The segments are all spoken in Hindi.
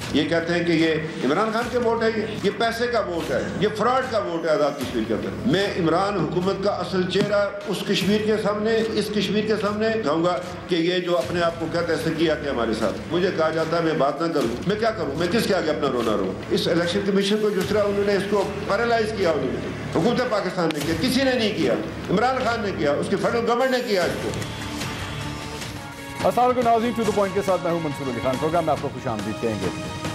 ये कहते हैं कि ये इमरान खान के वोट है, ये पैसे का वोट है, ये फ्रॉड का वोट है आज़ाद कश्मीर के अंदर। मैं इमरान हुकूमत का असल चेहरा उस कश्मीर के सामने, इस कश्मीर के सामने कहूँगा कि ये जो अपने आप को कहते हैं किया कि हमारे साथ, मुझे कहा जाता है मैं बात ना करूँ, मैं क्या करूँ, मैं किसके आगे अपना रोना रो। इस इलेक्शन कमीशन को जिस तरह उन्होंने इसको पैरालाइज किया, उन्होंने हुकूमत पाकिस्तान ने किया, किसी ने नहीं किया, इमरान खान ने किया, उसकी फेडरल गवर्नमेंट ने किया इसको। अस्सलाम वालेकुम नाज़रीन, टू द पॉइंट के साथ मैं हूं मंसूर अली खान। प्रोग्राम में आपको खुशामदीद कहेंगे।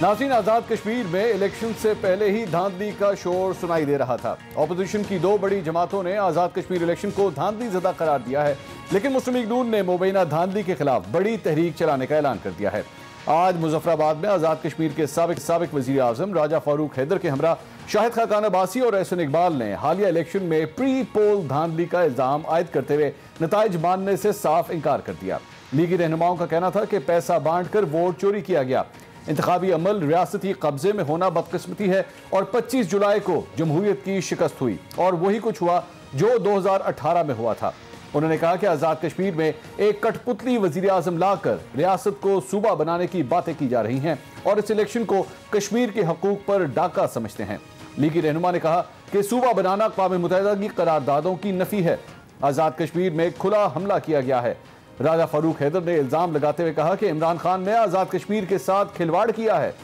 नाज़रीन, आज़ाद कश्मीर में इलेक्शन से पहले ही धांधली का शोर सुनाई दे रहा था। ऑपोजिशन की दो बड़ी जमातों ने आज़ाद कश्मीर इलेक्शन को धांधली ज़दा करार दिया है, लेकिन मुस्लिम लीग नून ने मुबैना धांधली के खिलाफ बड़ी तहरीक चलाने का ऐलान कर दिया है। आज मुजफ्फराबाद में आज़ाद कश्मीर के साबिक वज़ीर आज़म राजा फारूक हैदर के हमरा शाहिद खाकान अब्बासी और एहसन इकबाल ने हालिया इलेक्शन में प्री पोल धांधली का इल्ज़ाम आयद करते हुए नताइज मानने से साफ इनकार कर दिया। लीगी रहनुमाओं का कहना था कि पैसा बांटकर वोट चोरी किया गया। इंतखाबी अमल रियासती कब्जे में होना बदकिस्मती है और 25 जुलाई को जमहूरियत की शिकस्त हुई और वही कुछ हुआ जो 2018 में हुआ था। उन्होंने कहा कि आज़ाद कश्मीर में एक कठपुतली वज़ीर आज़म लाकर रियासत को सूबा बनाने की बातें की जा रही हैं और इस इलेक्शन को कश्मीर के हकूक पर डाका समझते हैं। लीगी रहनुमा ने कहा कि सूबा बनाना अक़वाम मुत्तहिदा की करारदादों की नफ़ी है। आज़ाद कश्मीर में खुला हमला किया गया है। राजा फारूक हैदर ने इल्ज़ाम लगाते हुए कहा कि इमरान खान ने आज़ाद कश्मीर के साथ खिलवाड़ किया है।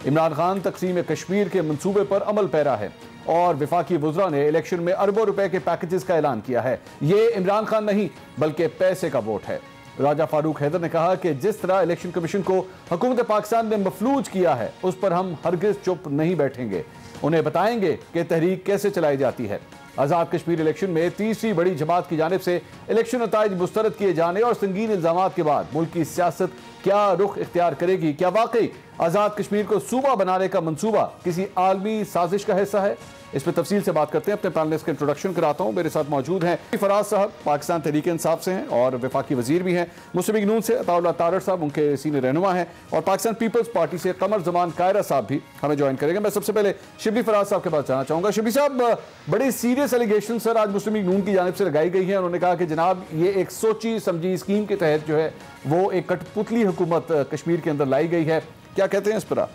इमरान खान तकसीम कश्मीर के मंसूबे पर अमल पैरा है और वफाकी वज़रा ने इलेक्शन में अरबों रुपए के पैकेजेस का ऐलान किया है। ये इमरान खान नहीं बल्कि पैसे का वोट है। राजा फारूक हैदर ने कहा कि जिस तरह इलेक्शन कमीशन को हुकूमत पाकिस्तान ने मफलूज किया है, उस पर हम हरगिज़ चुप नहीं बैठेंगे। उन्हें बताएंगे कि तहरीक कैसे चलाई जाती है। आज़ाद कश्मीर इलेक्शन में तीसरी बड़ी जमात की जानिब से इलेक्शन नताइज मुस्तरद किए जाने और संगीन इल्ज़ामात के बाद मुल्क की सियासत क्या रुख इख्तियार करेगी? क्या वाकई आज़ाद कश्मीर को सूबा बनाने का मंसूबा किसी आलमी साजिश का हिस्सा है? इस पर तफसील से बात करते हैं। अपने पैनलिस्ट का इंट्रोडक्शन कराता हूँ। मेरे साथ मौजूद हैं फराज साहब, पाकिस्तान तहरीक इंसाफ से हैं और वफाकी वजीर भी हैं। मुस्लिम लीग नून से अताउल्लाह तारड़ साहब, उनके सीनियर रहनुमा हैं, और पाकिस्तान पीपल्स पार्टी से कमर जमान कायरा साहब भी हमें ज्वाइन करेंगे। मैं सबसे पहले शिबली फराज साहब के पास जाना चाहूँगा। शिबली साहब, बड़ी सीरियस एलिगेशन सर आज मुस्लिम लीग नून की जानिब से लगाई गई है। उन्होंने कहा कि जनाब ये एक सोची समझी स्कीम के तहत जो है वो एक कठपुतली हुकूमत कश्मीर के अंदर लाई गई है। क्या कहते हैं इस पर?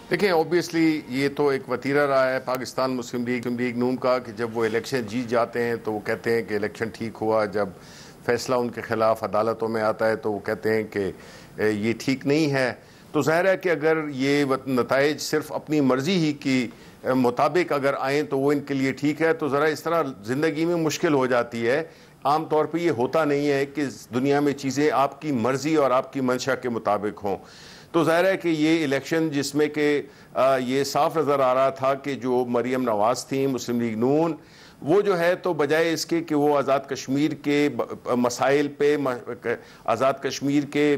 देखिए, ऑब्वियसली ये तो एक वतीरा रहा है पाकिस्तान मुस्लिम लीग नून का कि जब वो इलेक्शन जीत जाते हैं तो वो कहते हैं कि इलेक्शन ठीक हुआ। जब फैसला उनके खिलाफ अदालतों में आता है तो वो कहते हैं कि ये ठीक नहीं है। तो ज़ाहिर है कि अगर ये नताइज सिर्फ अपनी मर्ज़ी ही की मुताबिक अगर आएँ तो वो इनके लिए ठीक है। तो ज़रा इस तरह ज़िंदगी में मुश्किल हो जाती है। आम तौर पे ये होता नहीं है कि दुनिया में चीज़ें आपकी मर्ज़ी और आपकी मंशा के मुताबिक हों। तो ज़ाहिर है कि ये इलेक्शन जिसमें कि ये साफ नज़र आ रहा था कि जो मरियम नवाज़ थी मुस्लिम लीग नून, वो जो है तो बजाय इसके कि वो आज़ाद कश्मीर के मसाइल पे, आज़ाद कश्मीर के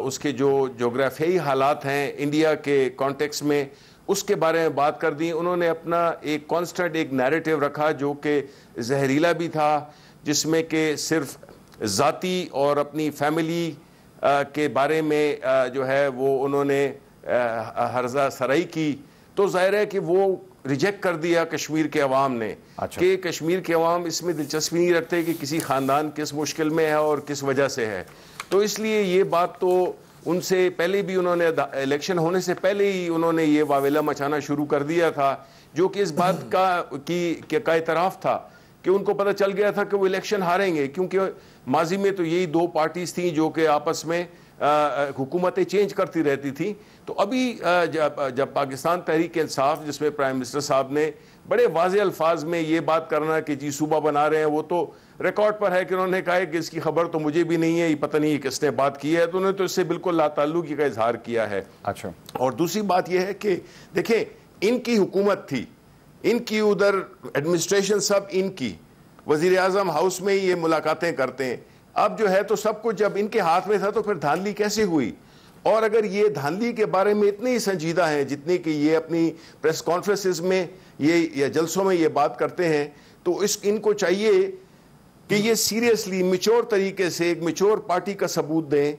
उसके जो जोग्राफियाई हालात हैं इंडिया के कॉन्टेक्स्ट में, उसके बारे में बात कर दी। उन्होंने अपना एक कॉन्स्टेंट एक नैरेटिव रखा जो कि जहरीला भी था, जिसमें कि सिर्फ ज़ाती और अपनी फैमिली के बारे में जो है वो उन्होंने हर्जा सराई की। तो जाहिर है कि वो रिजेक्ट कर दिया कश्मीर के अवाम ने। अच्छा। कि कश्मीर के अवाम इसमें दिलचस्पी नहीं रखते कि किसी ख़ानदान किस मुश्किल में है और किस वजह से है। तो इसलिए ये बात तो उनसे पहले भी उन्होंने इलेक्शन होने से पहले ही उन्होंने ये वावेला मचाना शुरू कर दिया था, जो कि इस बात का इतराफ़ था कि उनको पता चल गया था कि वो इलेक्शन हारेंगे, क्योंकि माजी में तो यही दो पार्टीज थी जो कि आपस में हुकूमतें चेंज करती रहती थी। तो अभी जब पाकिस्तान तहरीक इंसाफ, जिसमें प्राइम मिनिस्टर साहब ने बड़े वाज़े अल्फाज में ये बात करना कि जी सूबा बना रहे हैं, वो तो रिकॉर्ड पर है कि उन्होंने कहा है कि इसकी खबर तो मुझे भी नहीं है, ये पता नहीं किसने बात की है। तो उन्होंने तो इससे बिल्कुल लाताल्लुकी का इजहार किया है। अच्छा। और दूसरी बात यह है कि देखें, इनकी हुकूमत थी, इनकी उधर एडमिनिस्ट्रेशन सब इनकी, वज़ीर आज़म हाउस में ही ये मुलाकातें करते हैं। अब जो है तो सब कुछ जब इनके हाथ में था तो फिर धांधली कैसे हुई? और अगर ये धांधली के बारे में इतने ही संजीदा हैं जितने कि ये अपनी प्रेस कॉन्फ्रेंसेस में ये या जलसों में ये बात करते हैं, तो इनको चाहिए कि ये सीरियसली मिच्योर तरीके से एक मिच्योर पार्टी का सबूत दें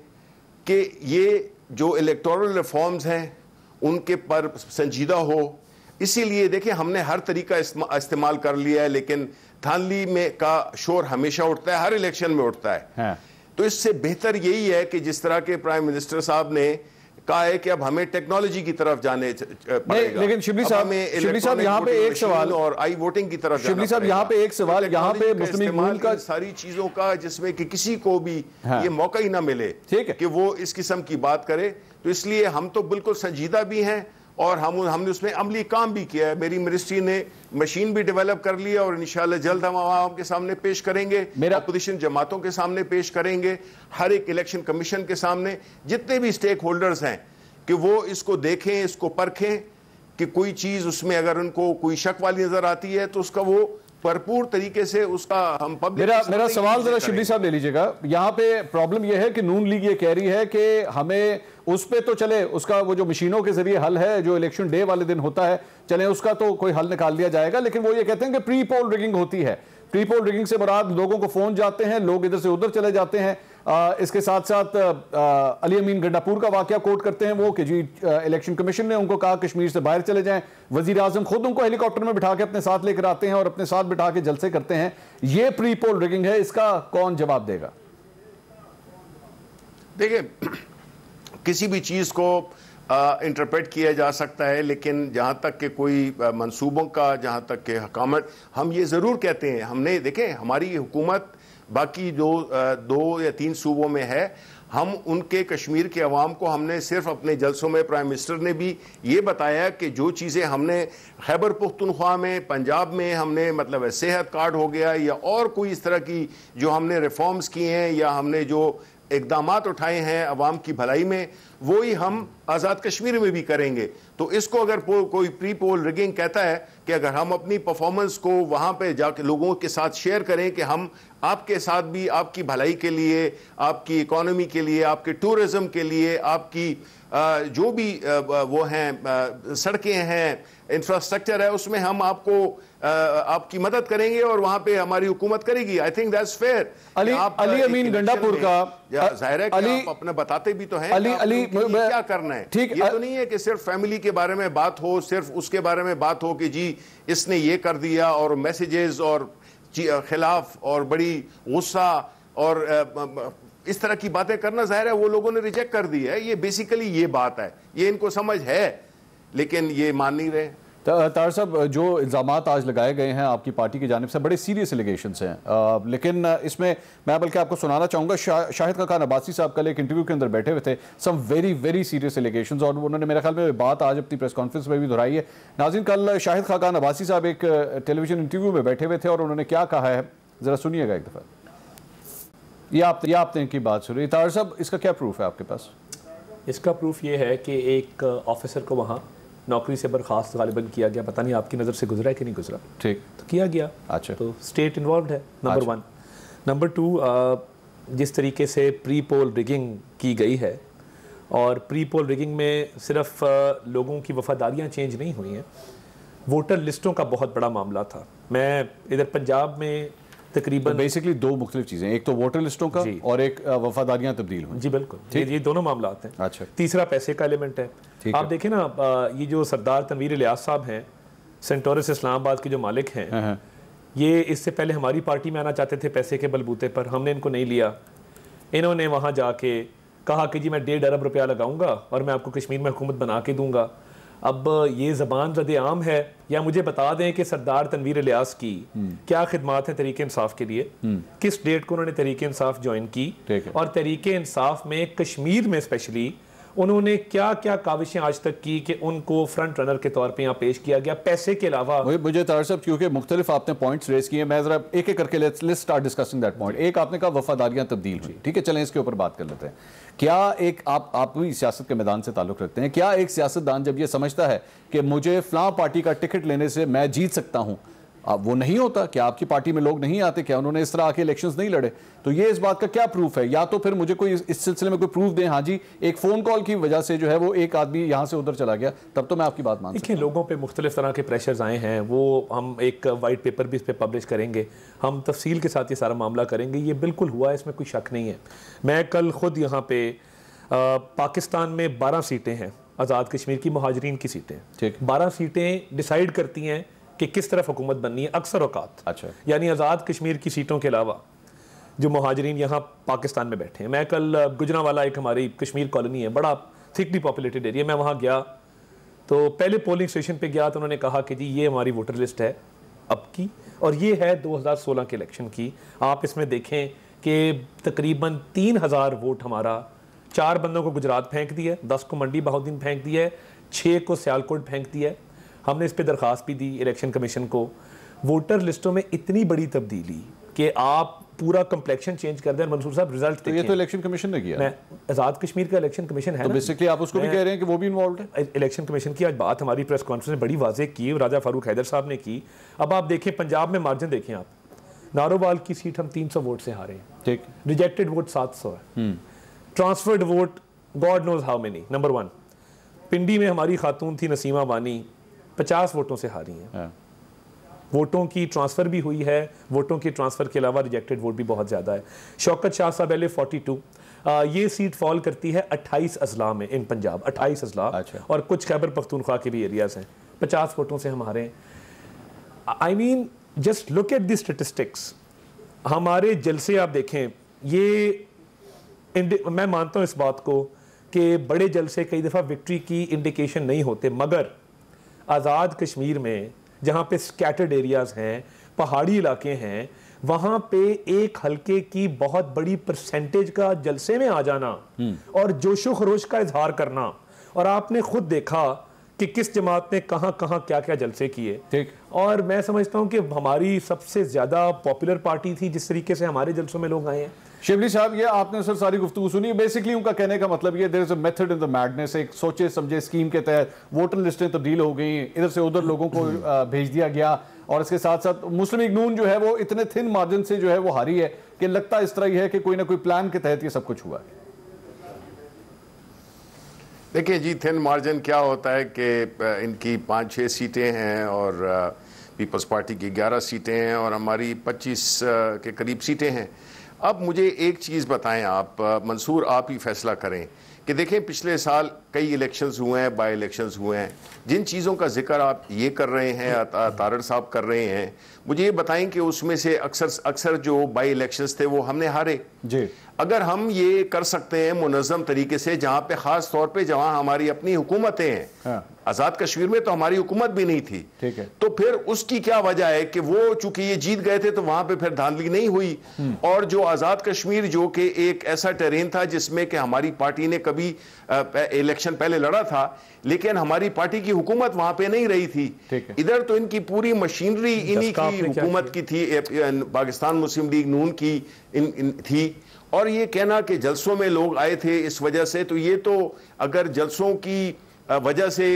कि ये जो इलेक्टोरल रिफॉर्म्स हैं उनके पर संजीदा हो। इसीलिए देखिए, हमने हर तरीका इस्तेमाल कर लिया है, लेकिन धांधली में का शोर हमेशा उठता है, हर इलेक्शन में उठता है। तो इससे बेहतर यही है कि जिस तरह के प्राइम मिनिस्टर साहब ने कहा है कि अब हमें टेक्नोलॉजी की तरफ जाने पड़ेगा। लेकिन शिबली साहब यहाँ पे एक सवाल और आई वोटिंग की तरफ शिबली साहब यहाँ पे एक सवाल, यहाँ पे मुस्लिम लीग नून का सारी चीजों का जिसमें कि किसी को भी ये मौका ही ना मिले कि वो इस किस्म की बात करे, तो इसलिए हम तो बिल्कुल संजीदा भी हैं और हमने उसमें अमली काम भी किया है। मेरी मिनिस्ट्री ने मशीन भी डेवलप कर लिया और इंशाल्लाह जल्द हम आवाम के सामने पेश करेंगे, अपोजिशन जमातों के सामने पेश करेंगे, हर एक इलेक्शन कमीशन के सामने, जितने भी स्टेक होल्डर्स हैं कि वो इसको देखें, इसको परखें कि कोई चीज़ उसमें अगर उनको कोई शक वाली नज़र आती है तो उसका वो भरपूर तरीके से उसका हम पब्लिक। मेरा सवाल जरा शिबली साहब ले लीजिएगा। यहाँ पे प्रॉब्लम यह है कि नून लीग ये कह रही है कि हमें उस पे तो चले, उसका वो जो मशीनों के जरिए हल है जो इलेक्शन डे वाले दिन होता है, चले उसका तो कोई हल निकाल लिया जाएगा, लेकिन वो ये कहते हैं कि प्री पोल रिगिंग होती है। प्री पोल रिगिंग से मुराद लोगों को फोन जाते हैं, लोग इधर से उधर चले जाते हैं। इसके साथ साथ अली अमीन गंडापुर का वाकया कोट करते हैं वो कि जी इलेक्शन कमीशन ने उनको कहा कश्मीर से बाहर चले जाएं, वजीर आजम खुद उनको हेलीकॉप्टर में बिठा के अपने साथ लेकर आते हैं और अपने साथ बिठा के जलसे करते हैं। ये प्री पोल रिगिंग है, इसका कौन जवाब देगा? देखिए, किसी भी चीज़ को इंटरप्रेट किया जा सकता है, लेकिन जहाँ तक के कोई मंसूबों का, जहाँ तक के हकामत, हम ये ज़रूर कहते हैं, हमने देखें हमारी हुकूमत बाकी जो 2 या 3 सूबों में है, हम उनके कश्मीर के अवाम को हमने सिर्फ अपने जलसों में प्राइम मिनिस्टर ने भी ये बताया कि जो चीज़ें हमने खैबर पुख्तनख्वा में, पंजाब में हमने मतलब सेहत कार्ड हो गया या और कोई इस तरह की जो हमने रिफॉर्म्स किए हैं या हमने जो इक़दामात उठाए हैं अवाम की भलाई में, वो ही हम आज़ाद कश्मीर में भी करेंगे। तो इसको अगर कोई प्री पोल रिगिंग कहता है कि अगर हम अपनी परफॉर्मेंस को वहाँ पे जाके लोगों के साथ शेयर करें कि हम आपके साथ भी आपकी भलाई के लिए, आपकी इकोनॉमी के लिए, आपके टूरिज़्म के लिए, आपकी जो भी वो हैं सड़कें हैं, इंफ्रास्ट्रक्चर है, उसमें हम आपकी मदद करेंगे और वहाँ पे हमारी हुकूमत करेगी। I think that's fair. Ali Amin Gandapur का जाहिर है कि आप अपने बताते भी तो हैं क्या करना है। ठीक, ये तो नहीं है कि सिर्फ फैमिली के बारे में बात हो, सिर्फ उसके बारे में बात हो कि जी इसने ये कर दिया और मैसेजेस और खिलाफ और बड़ी गुस्सा और इस तरह की बातें करना, जाहिर है वो लोगों ने रिजेक्ट कर दी है। ये बेसिकली ये बात है, ये इनको समझ है लेकिन ये मान नहीं रहे। तार साहब, जो इल्ज़ामात आज लगाए गए हैं आपकी पार्टी की जानिब से बड़े सीरियस एलिगेशंस हैं, लेकिन इसमें मैं बल्कि आपको सुनाना चाहूँगा, शाहिद खान अब्बासी साहब कल एक इंटरव्यू के अंदर बैठे हुए थे, some very very serious allegations, और उन्होंने मेरे ख्याल में बात आज अपनी प्रेस कॉन्फ्रेंस में भी दोहराई है। नाज़रीन, कल शाहिद खान अब्बासी साहब एक टेलीविजन इंटरव्यू में बैठे हुए थे और उन्होंने क्या कहा है, ज़रा सुनिएगा एक दफ़ा। ये आपने इनकी बात सुनी। तार साहब, इसका क्या प्रूफ है आपके पास? इसका प्रूफ ये है कि एक ऑफिसर को वहाँ नौकरी से बर्खास्त गालिबन किया गया, पता नहीं आपकी नज़र से गुजरा है कि नहीं गुजरा, ठीक तो किया गया। अच्छा, तो स्टेट इन्वॉल्व है, नंबर 1। नंबर 2, जिस तरीके से प्री पोल रिगिंग की गई है, और प्री पोल रिगिंग में सिर्फ लोगों की वफादारियाँ चेंज नहीं हुई हैं, वोटर लिस्टों का बहुत बड़ा मामला था। मैं इधर पंजाब में तकरीबन बेसिकली 2 मुख्तलिफ चीज़ें, एक तो वोटर लिस्टों का और एक वफादारियाँ तब्दील हुई। जी बिल्कुल, ये दोनों मामला आते हैं। अच्छा, तीसरा पैसे का एलिमेंट है। आप देखें ना, ये जो सरदार तनवीर इलियास साहब हैं, सेंटोरस इस्लामाबाद के जो मालिक हैं, ये इससे पहले हमारी पार्टी में आना चाहते थे पैसे के बलबूते पर, हमने इनको नहीं लिया। इन्होंने वहाँ जाके कहा कि जी मैं 1.5 अरब रुपया लगाऊंगा और मैं आपको कश्मीर में हुकूमत बना के दूंगा। अब ये ज़बान रद्द-ए-आम है, या मुझे बता दें कि सरदार तनवीर इलियास की क्या खिदमात है तहरीक इंसाफ के लिए, किस डेट को उन्होंने तहरीक इंसाफ ज्वाइन की, और तहरीक इंसाफ में कश्मीर में स्पेशली उन्होंने क्या क्या काविशें आज तक की कि उनको फ्रंट रनर के तौर पे यहाँ पेश किया गया, पैसे के अलावा। मुझे तार साहब, क्योंकि मुख्तलिफ आपने पॉइंट्स रेज किए, मैं जरा एक एक करके let's start discussing that point. एक आपने कहा वफादारियां तब्दील हुई, ठीक है, चलें इसके ऊपर बात कर लेते हैं। क्या एक आप भी सियासत के मैदान से ताल्लुक रखते हैं, क्या एक सियासतदान जब ये समझता है कि मुझे फलां पार्टी का टिकट लेने से मैं जीत सकता हूँ, अब वो नहीं होता? क्या आपकी पार्टी में लोग नहीं आते? क्या उन्होंने इस तरह आके इलेक्शंस नहीं लड़े? तो ये इस बात का क्या प्रूफ है? या तो फिर मुझे कोई इस सिलसिले में कोई प्रूफ दें, हाँ जी एक फ़ोन कॉल की वजह से जो है वो एक आदमी यहाँ से उधर चला गया, तब तो मैं आपकी बात मान सकता हूं। लोगों पे मुख्तलिफ तरह के प्रेशर्स आए हैं, वो हम एक वाइट पेपर भी इस पर पब्लिश करेंगे, हम तफसील के साथ ये सारा मामला करेंगे। ये बिल्कुल हुआ है, इसमें कोई शक नहीं है। मैं कल खुद यहाँ पे पाकिस्तान में 12 सीटें हैं आज़ाद कश्मीर की, महाजरीन की सीटें, ठीक, 12 सीटें डिसाइड करती हैं कि किस तरफ हुकूमत बननी है अक्सर औकात। अच्छा, यानी आज़ाद कश्मीर की सीटों के अलावा जो मुहाजिरीन यहाँ पाकिस्तान में बैठे हैं। मैं कल गुजरांवाला, एक हमारी कश्मीर कॉलोनी है, बड़ा थिकली पॉपुलेटेड एरिया, मैं वहाँ गया तो पहले पोलिंग स्टेशन पे गया तो उन्होंने कहा कि जी ये हमारी वोटर लिस्ट है अब की, और ये है 2016 के इलेक्शन की। आप इसमें देखें कि तकरीबन 3000 वोट हमारा, 4 बंदों को गुजरात फेंक दिया, 10 को मंडी बहाउद्दीन फेंक दिया है, 6 को सियालकोट फेंक दिया है। हमने इस पर दरख्वास्त भी दी इलेक्शन कमीशन को। वोटर लिस्टों में इतनी बड़ी तब्दीली कि आप पूरा कम्प्लेक्शन चेंज कर दें। मंसूर साहब रिजल्ट तो ये तो इलेक्शन कमीशन ने किया, मैं आज़ाद कश्मीर का इलेक्शन कमीशन है तो बेसिकली आप उसको भी कह रहे हैं कि वो भी इन्वॉल्व है। इलेक्शन कमीशन की आज बात हमारी प्रेस कॉन्फ्रेंस में बड़ी वाजे की, राजा फारूक हैदर साहब ने की। अब आप देखें पंजाब में मार्जिन देखें आप, नारोवाल की सीट हम 300 वोट से हारे हैं, ठीक, रिजेक्टेड वोट 700 है, transferred vote God knows how many. Number 1 Pindi में हमारी खातून थी नसीमा बानी, 50 वोटों से हारी हैं। वोटों की ट्रांसफ़र भी हुई है, वोटों की ट्रांसफ़र के अलावा रिजेक्टेड वोट भी बहुत ज़्यादा है। शौकत शाह साहब एल 42, ये सीट फॉल करती है 28 अजला में इन पंजाब, 28 अजला। अच्छा। और कुछ खैबर पख्तूनख्वा के भी एरियाज़ हैं, 50 वोटों से हम हारे हैं। I mean just look at the statistics. हमारे जलसे आप देखें, ये मैं मानता हूँ इस बात को कि बड़े जलसे कई दफ़ा विक्ट्री की इंडिकेशन नहीं होते, मगर आज़ाद कश्मीर में जहाँ पे स्कैटर्ड एरियाज हैं, पहाड़ी इलाके हैं, वहाँ पे एक हल्के की बहुत बड़ी परसेंटेज का जलसे में आ जाना और जोशो खरोश का इजहार करना, और आपने खुद देखा कि किस जमात ने कहाँ कहाँ क्या क्या जलसे किए। ठीक, और मैं समझता हूँ कि हमारी सबसे ज़्यादा पॉपुलर पार्टी थी जिस तरीके से हमारे जलसों में लोग आए हैं। शिबली साहब, ये आपने सर सारी गुफ्तगू सुनी, बेसिकली उनका कहने का मतलब ये there is a method in the madness. एक सोचे समझे स्कीम के तहत वोटर लिस्टें तब्दील हो गई, इधर से उधर लोगों को भेज दिया गया, और इसके साथ साथ मुस्लिम लीग नून जो है वो इतने थिन मार्जिन से जो है वो हारी है कि लगता इस तरह ही है कि कोई ना कोई प्लान के तहत ये सब कुछ हुआ है। देखिए जी, थिन मार्जिन क्या होता है कि इनकी 5-6 सीटें हैं और पीपल्स पार्टी की 11 सीटें हैं और हमारी 25 के करीब सीटें हैं। अब मुझे एक चीज़ बताएं आप, मंसूर, आप ही फैसला करें कि देखें पिछले साल कई इलेक्शंस हुए हैं, बाई इलेक्शंस हुए हैं, जिन चीज़ों का जिक्र आप ये कर रहे हैं, तारड़ साहब कर रहे हैं, मुझे ये बताएं कि उसमें से अक्सर जो बाई इलेक्शंस थे वो हमने हारे जी। अगर हम ये कर सकते हैं मुनज़्ज़म तरीके से, जहाँ पे ख़ास तौर पे जहाँ हमारी अपनी हुकूमतें हैं, हाँ। आज़ाद कश्मीर में तो हमारी हुकूमत भी नहीं थी, ठीक है, तो फिर उसकी क्या वजह है कि वो चूंकि ये जीत गए थे तो वहां पे फिर धांधली नहीं हुई। और जो आज़ाद कश्मीर जो कि एक ऐसा टेरेन था जिसमें कि हमारी पार्टी ने कभी इलेक्शन पहले लड़ा था, लेकिन हमारी पार्टी की हुकूमत वहां पे नहीं रही थी। इधर तो इनकी पूरी मशीनरी इन्हीं की हुकूमत की थी, पाकिस्तान मुस्लिम लीग नून की थी, और ये कहना कि जलसों में लोग आए थे इस वजह से, तो ये तो अगर जलसों की वजह से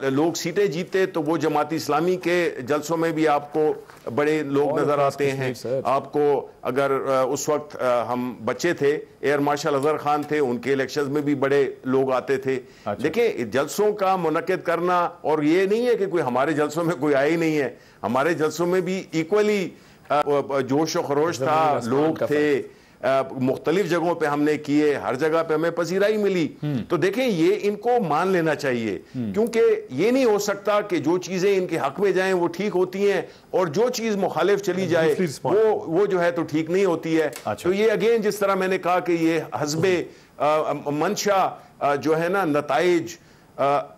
लोग सीटें जीते तो वो जमाती इस्लामी के जलसों में भी आपको बड़े लोग नजर आते हैं। आपको अगर उस वक्त हम बच्चे थे, एयर मार्शल अजहर खान थे, उनके इलेक्शंस में भी बड़े लोग आते थे। अच्छा। देखिए, जलसों का मुनक्किद करना, और ये नहीं है कि कोई हमारे जलसों में कोई आए ही नहीं है, हमारे जलसों में भी इक्वली जोश और खरोश था, लोग थे, मुख्तलिफ जगहों पे हमने किए, हर जगह पे हमें पसीराई मिली। तो देखें, ये इनको मान लेना चाहिए, क्योंकि ये नहीं हो सकता कि जो चीजें इनके हक में जाएं वो ठीक होती हैं और जो चीज मुखालिफ चली जाए वो जो है तो ठीक नहीं होती है। अच्छा। तो ये अगेन जिस तरह मैंने कहा कि ये हस्बे मंशा जो है ना, नताइज,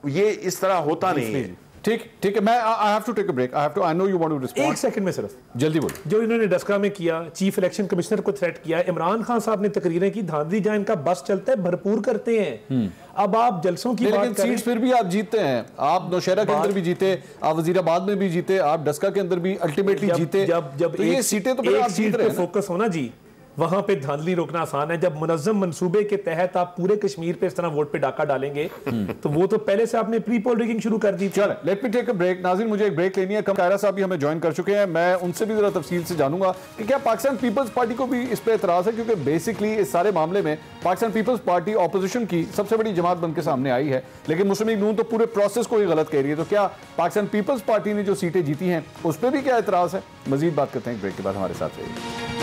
ये इस तरह होता नहीं है। ठीक है, मैं I have to take a break, I know you want to respond. एक सेकंड में सिर्फ जल्दी बोलो। जो इन्होंने डस्का में किया, चीफ इलेक्शन कमिश्नर को थ्रेट किया, इमरान खान साहब ने तकरीरें की, धांधली जहां इनका बस चलता है भरपूर करते हैं। अब आप जलसों की बात करें, सीट्स फिर भी आप जीतते हैं, आप नौशहरा के अंदर भी जीते, आप वजीराबाद में भी जीते, आप डस्का के अंदर भी अल्टीमेटली जीते। जब तो ये सीटें तो फिर आप जीत रहे हैं, फोकस होना जी, वहां पे धांधली रोकना आसान है। जब मुनज़्ज़म मंसूबे के तहत आप पूरे कश्मीर पे इस तरह वोट पे डाका डालेंगे तो वो तो पहले से आपने प्री पोल रिगिंग शुरू कर दी। चलो, let me take a break. नाज़रीन, मुझे एक ब्रेक लेनी है। कायरा साहब भी हमें ज्वाइन कर चुके हैं, मैं उनसे भी जरा तफसील से जानूंगा कि क्या पाकिस्तान पीपल्स पार्टी को भी इस पर एतराज है, क्योंकि बेसिकली इस सारे मामले में पाकिस्तान पीपल्स पार्टी ऑपोजिशन की सबसे बड़ी जमात बन के सामने आई है, लेकिन मुस्लिम लीग नून तो पूरे प्रोसेस को ही गलत कह रही है। तो क्या पाकिस्तान पीपल्स पार्टी ने जो सीटें जीती हैं उस पर भी क्या एतराज है? मजीद बात करते हैं ब्रेक के बाद, हमारे साथ रहिए।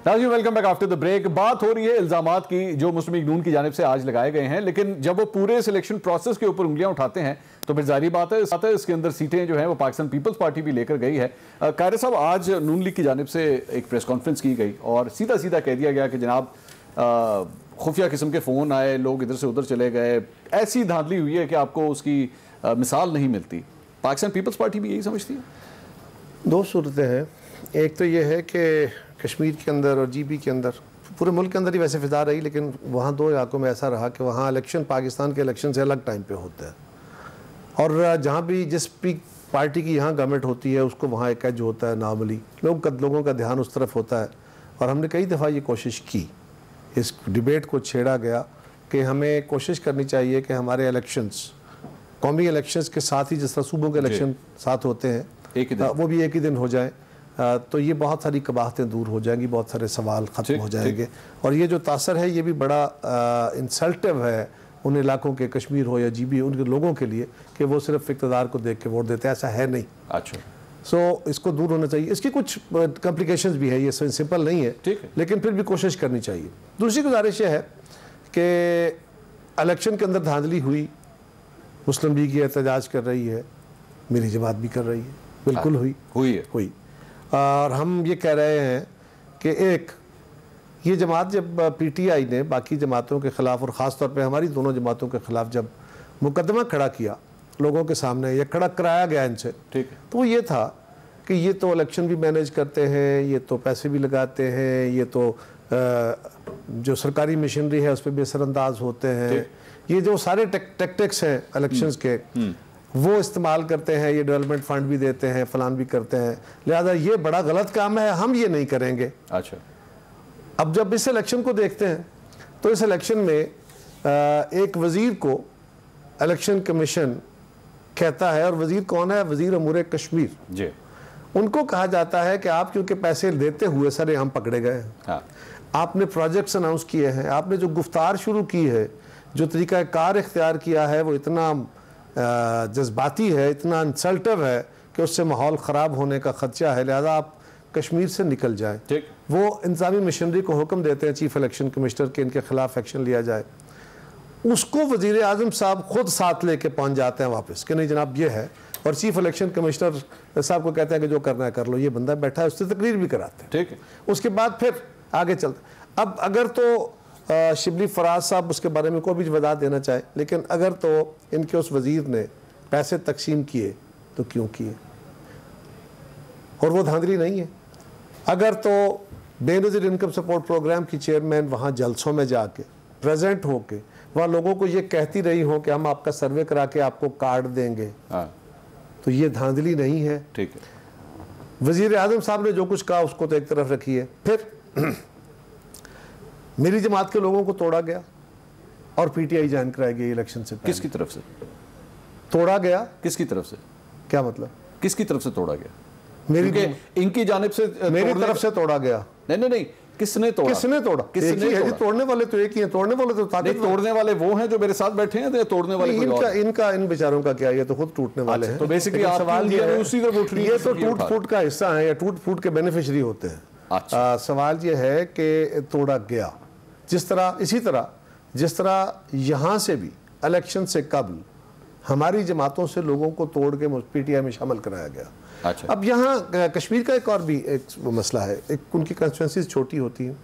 नाज़रीन welcome back after the break. बात हो रही है इल्जामात की जो मुस्लिम लीग नून की जानिब से आज लगाए गए हैं, लेकिन जब वो पूरे सिलेक्शन प्रोसेस के ऊपर उंगलियां उठाते हैं तो फिर जारी बात है इसके अंदर सीटें जो हैं वो पाकिस्तान पीपल्स पार्टी भी लेकर गई है। कायरे साहब, आज नून लीग की जानिब से एक प्रेस कॉन्फ्रेंस की गई और सीधा सीधा कह दिया गया कि जनाब खुफिया किस्म के फ़ोन आए, लोग इधर से उधर चले गए, ऐसी धांधली हुई है कि आपको उसकी मिसाल नहीं मिलती। पाकिस्तान पीपल्स पार्टी भी यही समझती है? दो सूरतें हैं। एक तो ये है कि कश्मीर के अंदर और जीबी के अंदर, पूरे मुल्क के अंदर ही वैसे फिजा रही, लेकिन वहाँ दो इलाकों में ऐसा रहा कि वहाँ इलेक्शन पाकिस्तान के इलेक्शन से अलग टाइम पे होता है, और जहाँ भी जिस भी पार्टी की यहाँ गवर्नमेंट होती है उसको वहाँ एक एज होता है नॉर्मली, लोगों का ध्यान उस तरफ होता है। और हमने कई दफ़ा ये कोशिश की, इस डिबेट को छेड़ा गया कि हमें कोशिश करनी चाहिए कि हमारे इलेक्शंस, कौमी इलेक्शंस के साथ ही जिस तरह सूबों के इलेक्शन साथ होते हैं वो भी एक ही दिन हो जाए, तो ये बहुत सारी कबाहतें दूर हो जाएंगी, बहुत सारे सवाल ख़त्म हो जाएंगे। और ये जो तासर है ये भी बड़ा इंसल्टिव है उन इलाकों के, कश्मीर हो या जीबी, उनके लोगों के लिए कि वो सिर्फ इक़्तिदार को देख के वोट देते हैं, ऐसा है नहीं। अच्छा, सो इसको दूर होना चाहिए। इसकी कुछ कॉम्प्लिकेशंस भी है, ये सिंपल नहीं है, लेकिन फिर भी कोशिश करनी चाहिए। दूसरी गुजारिश ये है कि इलेक्शन के अंदर धांधली हुई, मुस्लिम लीग ये एहतजाज कर रही है, मेरी जमात भी कर रही है, बिल्कुल हुई। और हम ये कह रहे हैं कि एक ये जमात जब पीटीआई ने बाकी जमातों के ख़िलाफ़ और ख़ास तौर पे हमारी दोनों जमातों के ख़िलाफ़ जब मुकदमा खड़ा किया लोगों के सामने, या खड़ा कराया गया इनसे, ठीक है, तो वो ये था कि ये तो इलेक्शन भी मैनेज करते हैं, ये तो पैसे भी लगाते हैं, ये तो जो सरकारी मशीनरी है उस पर भी असरअंदाज होते हैं, ये जो सारे टैक्टिक्स हैं इलेक्शंस के वो इस्तेमाल करते हैं, ये डेवलपमेंट फंड भी देते हैं, फलान भी करते हैं, लिहाजा ये बड़ा गलत काम है, हम ये नहीं करेंगे। अच्छा, अब जब इस इलेक्शन को देखते हैं तो इस इलेक्शन में एक वज़ीर को इलेक्शन कमीशन कहता है, और वज़ीर कौन है? वज़ीर अमूर कश्मीर जी। उनको कहा जाता है कि आप क्योंकि पैसे देते हुए सरेआम पकड़े गए हैं, हाँ। आपने प्रोजेक्ट्स अनाउंस किए हैं, आपने जो गुफ्तार शुरू की है, जो तरीका कार इख्तियार किया है, वो इतना जज्बाती है, इतना इंसल्टिव है कि उससे माहौल ख़राब होने का ख़दशा है, लिहाजा आप कश्मीर से निकल जाएं। ठीक, वो इंतज़ामी मशीनरी को हुक्म देते हैं चीफ इलेक्शन कमिश्नर के इनके ख़िलाफ़ एक्शन लिया जाए। उसको वज़ीर आज़म साहब खुद साथ लेके पहुँच जाते हैं वापस कि नहीं जनाब ये है, और चीफ इलेक्शन कमिश्नर साहब को कहते हैं कि जो करना है कर लो, ये बंदा बैठा है, उससे तकरीर भी कराते हैं। ठीक है, उसके बाद फिर आगे चलते। अब अगर तो शिबली फराज साहब उसके बारे में कोई भी वजाहत देना चाहे, लेकिन अगर तो इनके उस वज़ीर ने पैसे तकसीम किए तो क्यों किए, और वो धांधली नहीं है। अगर तो बेनज़ीर इनकम सपोर्ट प्रोग्राम की चेयरमैन वहाँ जलसों में जाके प्रेजेंट होके वहाँ लोगों को ये कहती रही हो कि हम आपका सर्वे करा के आपको कार्ड देंगे, तो ये धांधली नहीं है। ठीक है, वज़ीर आज़म साहब ने जो कुछ कहा उसको तो एक तरफ रखिए, फिर मेरी जमात के लोगों को तोड़ा गया और पीटीआई ज्वाइन कराई गई इलेक्शन से। किसकी तरफ से तोड़ा गया? किसकी तरफ से? क्या मतलब किसकी तरफ से तोड़ा गया? मेरी इनकी जानिब से, मेरी तरफ से तोड़ा गया। नहीं, किसने तोड़ा? किसने तोड़ा? तोड़ने वाले तो एक ही हैं, तोड़ने वाले तो तोड़ने वाले वो हैं जो मेरे साथ बैठे हैं, तोड़ने वाले इनका इन बेचारों का क्या, ये तो खुद टूटने वाले हैं। तो बेसिकली सवाल ये तो टूट फूट का हिस्सा है या टूट फूट के बेनिफिशरी होते हैं। सवाल ये है कि तोड़ा गया, जिस तरह इसी तरह जिस तरह यहाँ से भी इलेक्शन से कबल हमारी जमातों से लोगों को तोड़ के पीटीआई में शामिल कराया गया। अच्छा। अब यहाँ कश्मीर का एक और भी एक मसला है, एक उनकी कंस्टिट्यूंसीज छोटी होती हैं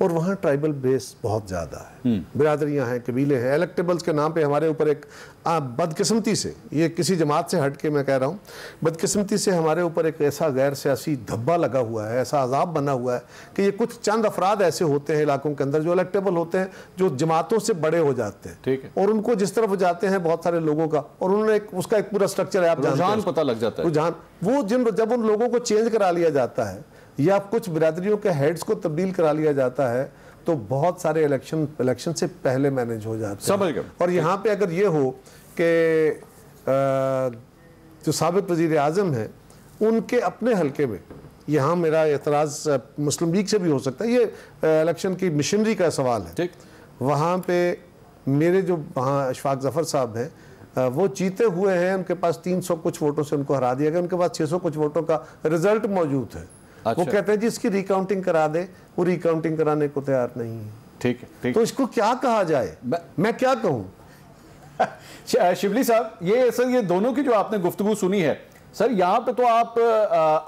और वहाँ ट्राइबल बेस बहुत ज़्यादा है, बिरादरियाँ हैं, कबीले हैं। इलेक्टेबल्स के नाम पे हमारे ऊपर एक बदकिस्मती से, ये किसी जमात से हट के मैं कह रहा हूँ, बदकिस्मती से हमारे ऊपर एक ऐसा गैर सियासी धब्बा लगा हुआ है, ऐसा अजाब बना हुआ है कि ये कुछ चंद अफराद ऐसे होते हैं इलाकों के अंदर जो इलेक्टेबल होते हैं, जो जमातों से बड़े हो जाते हैं। ठीक है, और उनको जिस तरफ जाते हैं बहुत सारे लोगों का, और उन्होंने उसका एक पूरा स्ट्रक्चर है, आप जानते हैं, पता लग जाता है रुझान। वो जब उन लोगों को चेंज करा लिया जाता है या कुछ बिरादरियों के हेड्स को तब्दील करा लिया जाता है, तो बहुत सारे इलेक्शन से पहले मैनेज हो जाते हैं। और यहाँ पे अगर ये हो कि जो साबिक वज़ीर आज़म हैं उनके अपने हलके में, यहाँ मेरा एतराज़ मुस्लिम लीग से भी हो सकता है, ये इलेक्शन की मशीनरी का सवाल है। ठीक, वहाँ पे मेरे जो वहाँ अशफाक ज़फ़र साहब हैं, वो जीते हुए हैं, उनके पास 300 कुछ वोटों से उनको हरा दिया गया, उनके पास 600 कुछ वोटों का रिजल्ट मौजूद है। वो कहते हैं जी इसकी रिकाउंटिंग करा दे, वो रिकाउंटिंग कराने को तैयार नहीं है। ठीक है, तो इसको क्या कहा जाए, मैं क्या कहूँ? शिबली साहब, ये सर ये दोनों की जो आपने गुफ्तगू सुनी है सर, यहाँ पे तो आप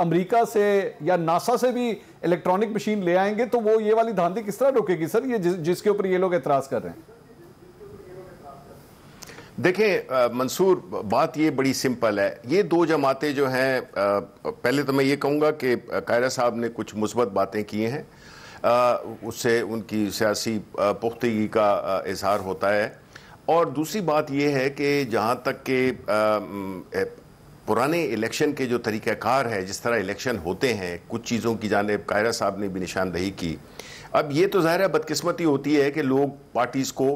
अमेरिका से या नासा से भी इलेक्ट्रॉनिक मशीन ले आएंगे तो वो ये वाली धांधली किस तरह रोकेगी सर, ये जिसके ऊपर ये लोग एतराज कर रहे हैं? देखें मंसूर, बात ये बड़ी सिंपल है। ये दो जमातें जो हैं, पहले तो मैं ये कहूँगा कि कायरा साहब ने कुछ मुस्बत बातें की हैं, उससे उनकी सियासी पुख्तगी का इजहार होता है। और दूसरी बात यह है कि जहाँ तक के पुराने इलेक्शन के जो तरीक़ाकार है, जिस तरह इलेक्शन होते हैं, कुछ चीज़ों की जानिब कायरा साहब ने भी निशानदही की। अब ये तो ज़ाहिर है बदकिस्मती होती है कि लोग पार्टीज़ को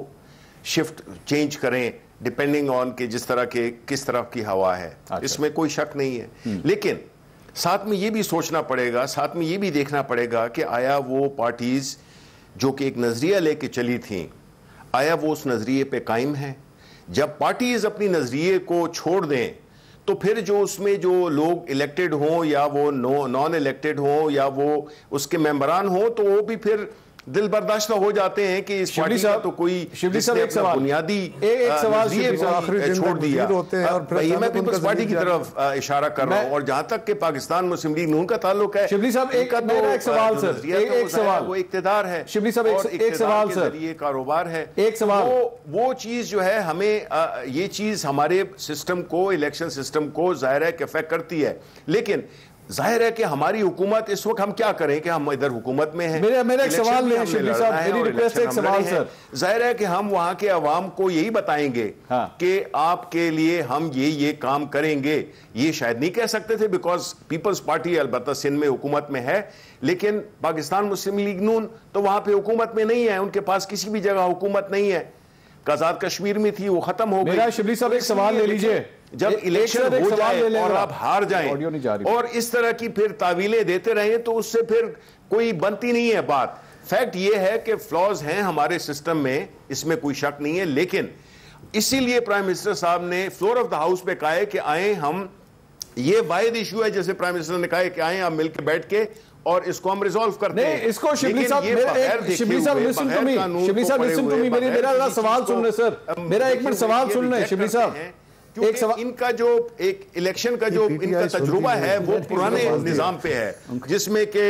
शिफ्ट चेंज करें डिपेंडिंग ऑन के जिस तरह के किस तरफ की हवा है। अच्छा। इसमें कोई शक नहीं है, लेकिन साथ में ये भी सोचना पड़ेगा, साथ में ये भी देखना पड़ेगा कि आया वो पार्टीज़ जो कि एक नज़रिया लेके चली थी, आया वो उस नज़रिए पे कायम है? जब पार्टीज़ अपनी नज़रिए को छोड़ दें तो फिर जो उसमें जो लोग इलेक्टेड हों या वो नॉन इलेक्टेड हों या वो उसके मेंबरान हों, तो वो भी फिर दिल बर्दाश्त हो जाते हैं कि इस पार्टी का तो कोई एक सवाल बुनियादी एक सवाल छोड़ दिया होते हैं। और मैं पीपल्स पार्टी की तरफ इशारा कर रहा हूं। और जहां तक कि पाकिस्तान मुस्लिम लीग नून का ताल्लुक है, शिबली साहब एक सवाल सर, एक सवाल, वो इक्तिदार है शिबली साहब, एक सवाल सर, ये कारोबार है, एक सवाल, वो चीज जो है हमें ये चीज हमारे सिस्टम को, इलेक्शन सिस्टम को जाहिर है कि अफेक्ट करती है। लेकिन जाहिर है कि हमारी हुकूमत इस वक्त हम क्या करें कि हम इधर हुकूमत में हैं। मेरा एक सवाल है शिबली साहब, मेरी रिक्वेस्ट है, एक सवाल सर। जाहिर है कि हम वहां के अवाम को यही बताएंगे कि आपके लिए हम ये काम करेंगे। ये शायद नहीं कह सकते थे बिकॉज पीपल्स पार्टी अलबत्ता सिंध में हुकूमत में है, लेकिन पाकिस्तान मुस्लिम लीग नून तो वहां पे हुकूमत में नहीं है, उनके पास किसी भी जगह हुकूमत नहीं है। आजाद कश्मीर में थी, वो खत्म हो गई। शिबली साहब एक सवाल ले लीजिए, जब इलेक्शन हो जाए और आप हार जाएं और इस तरह की फिर तावीलें देते रहें तो उससे फिर कोई बनती नहीं है बात। फैक्ट ये है कि फ्लॉज हैं हमारे सिस्टम में, इसमें कोई शक नहीं है, लेकिन इसीलिए प्राइम मिनिस्टर साहब ने फ्लोर ऑफ द हाउस पे कहा है कि आए हम, ये वाहिद इशू है जैसे प्राइम मिनिस्टर ने कहा है कि आए हम मिलकर बैठ के और इसको हम रिजॉल्व करते हैं। इसको शिबली साहब लिसन टू मी, मेरा सवाल सुन रहे सर, मेरा एक मिनट सवाल सुन रहे शिबली साहब। एक सवाल, इनका जो एक इलेक्शन का जो इनका तजुर्बा है वो पुराने निजाम पे है, जिसमें कि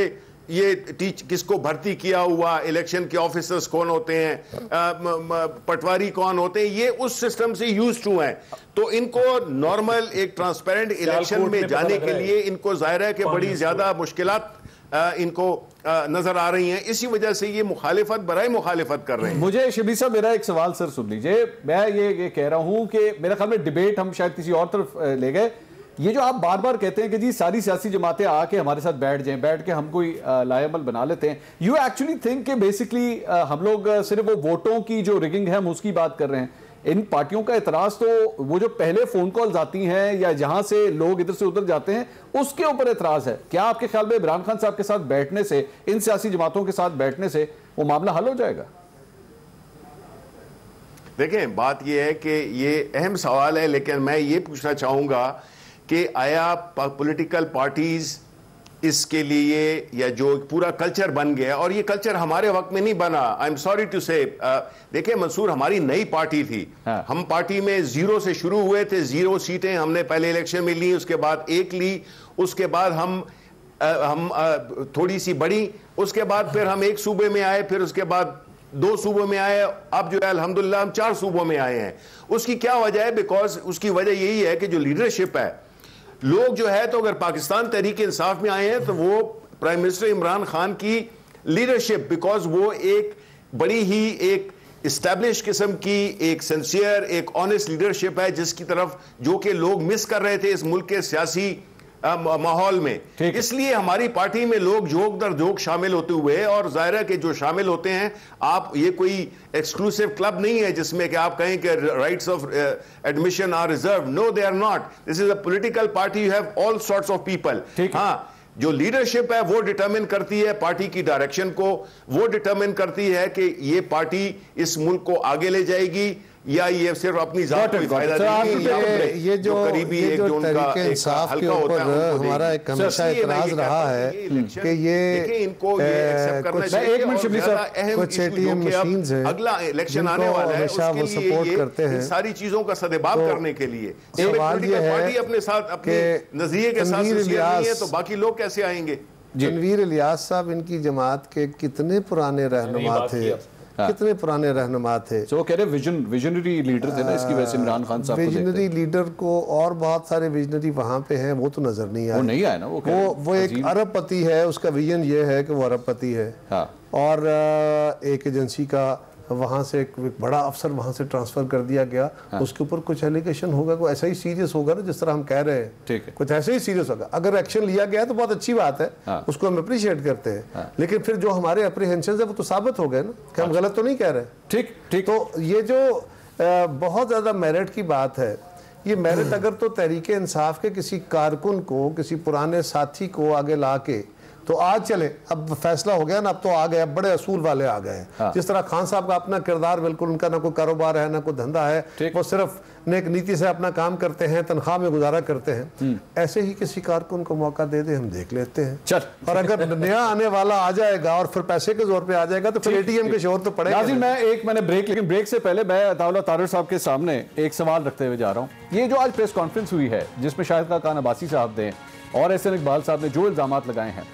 ये किसको भर्ती किया हुआ, इलेक्शन के ऑफिसर्स कौन होते हैं, पटवारी कौन होते हैं, ये उस सिस्टम से यूज टू हैं। तो इनको नॉर्मल एक ट्रांसपेरेंट इलेक्शन में जाने के लिए इनको जाहिर है कि बड़ी ज्यादा मुश्किलात इनको नजर आ रही हैं। इसी वजह से ये मुखालिफत बराए मुखालिफत कर रहे हैं। मुझे शिबली साहब मेरा एक सवाल सर सुन लीजिए, मैं ये कह रहा हूं कि मेरे ख्याल में डिबेट हम शायद किसी और तरफ ले गए। ये जो आप बार बार कहते हैं कि जी सारी सियासी जमातें आके हमारे साथ बैठ जाएं, बैठ के हम कोई लायबल बना लेते हैं, यू एक्चुअली थिंक कि बेसिकली हम लोग सिर्फ वो वोटों की जो रिगिंग है हम उसकी बात कर रहे हैं? इन पार्टियों का एतराज तो वो जो पहले फोन कॉल्स आती हैं या जहां से लोग इधर से उधर जाते हैं उसके ऊपर एतराज है। क्या आपके ख्याल में इमरान खान साहब के साथ बैठने से, इन सियासी जमातों के साथ बैठने से वो मामला हल हो जाएगा? देखें, बात यह है कि ये अहम सवाल है, लेकिन मैं ये पूछना चाहूंगा कि आया पॉलिटिकल पार्टीज इसके लिए, या जो पूरा कल्चर बन गया, और ये कल्चर हमारे वक्त में नहीं बना, आई एम सॉरी टू से। देखिए मंसूर, हमारी नई पार्टी थी, हम पार्टी में 0 से शुरू हुए थे, 0 सीटें हमने पहले इलेक्शन में ली, उसके बाद 1 ली, उसके बाद हम थोड़ी सी बढ़ी, उसके बाद फिर हम 1 सूबे में आए, फिर उसके बाद 2 सूबों में आए, अब जो है अल्हम्दुलिल्लाह हम 4 सूबों में आए हैं। उसकी क्या वजह है? बिकॉज उसकी वजह यही है कि जो लीडरशिप है, लोग जो है, तो अगर पाकिस्तान तहरीक इंसाफ में आए हैं तो वो प्राइम मिनिस्टर इमरान खान की लीडरशिप, बिकॉज वो एक बड़ी ही एक इस्टेब्लिश किस्म की एक सिंसियर, एक ऑनेस्ट लीडरशिप है, जिसकी तरफ जो कि लोग मिस कर रहे थे इस मुल्क के सियासी माहौल में। इसलिए हमारी पार्टी में लोग जोक दर जोक शामिल होते हुए, और जाहिर है कि जो शामिल होते हैं, आप ये कोई एक्सक्लूसिव क्लब नहीं है जिसमें कि आप कहें कि rights of admission are reserved. No, they are not. This is a political party, you have all sorts of people. हाँ, जो लीडरशिप है वो डिटरमिन करती है पार्टी की डायरेक्शन को, वो डिटरमिन करती है कि ये पार्टी इस मुल्क को आगे ले जाएगी। या ये सिर्फ अपनी जात को फायदा देंगे? ये जो तरीके इंसाफ के ऊपर हमारा एक हमेशा इतराज रहा है कि ये इनको कुछ एटीएम मशीन्स हैं, अगला इलेक्शन आने वाला है, वो सपोर्ट करते हैं सारी चीजों का सदेबाब करने के लिए। सवाल ये है अपने साथ अपने नजरिए के साथ, तो बाकी लोग कैसे आएंगे? तनवीर इलियास साहब इनकी जमात के कितने पुराने रहनुमा थे, कितने पुराने रहनुमा थे। तो कह रहे विजनरी लीडर थे ना, इसकी वजह से इमरान खान साहब विजनरी लीडर को, और बहुत सारे विजनरी वहाँ पे हैं, वो तो नजर नहीं आए। वो नहीं आए ना, वो एक अरबपति है, उसका विजन ये है कि वो अरबपति है। और एक एजेंसी का वहाँ से एक बड़ा अफसर वहाँ से ट्रांसफर कर दिया गया। उसके ऊपर कुछ एलिगेशन होगा, कोई ऐसा ही सीरियस होगा ना जिस तरह हम कह रहे हैं, ठीक है, कुछ ऐसे ही सीरियस होगा। अगर एक्शन लिया गया तो बहुत अच्छी बात है, उसको हम अप्रिशिएट करते हैं। लेकिन फिर जो हमारे अप्रीहेंशन है वो तो साबित हो गए ना कि हम गलत तो नहीं कह रहे। ठीक ठीक। तो ये जो बहुत ज़्यादा मेरिट की बात है, ये मेरिट अगर तो तहरीक इंसाफ के किसी कारकुन को, किसी पुराने साथी को आगे ला के तो आज चले, अब फैसला हो गया ना, अब तो आ गए, अब बड़े असूल वाले आ गए हैं। जिस तरह खान साहब का अपना किरदार, बिल्कुल उनका ना कोई कारोबार है ना कोई धंधा है, वो सिर्फ नेक नीति से अपना काम करते हैं, तनख्वाह में गुजारा करते हैं। ऐसे ही किसी कारकुन को मौका दे दे, हम देख लेते हैं। चल, और अगर नया आने वाला आ जाएगा और फिर पैसे के जोर पे आ जाएगा तो फिर एटीएम के शोर तो पड़ेगा। मैंने ब्रेक, लेकिन ब्रेक से पहले मैं अताउल्लाह तारिर साहब के सामने एक सवाल रखते हुए जा रहा हूँ। ये जो आज प्रेस कॉन्फ्रेंस हुई है जिसमें शाहिद खान अब्बासी साहब ने और एहसन इकबाल साहब ने जो इल्जाम लगाए हैं,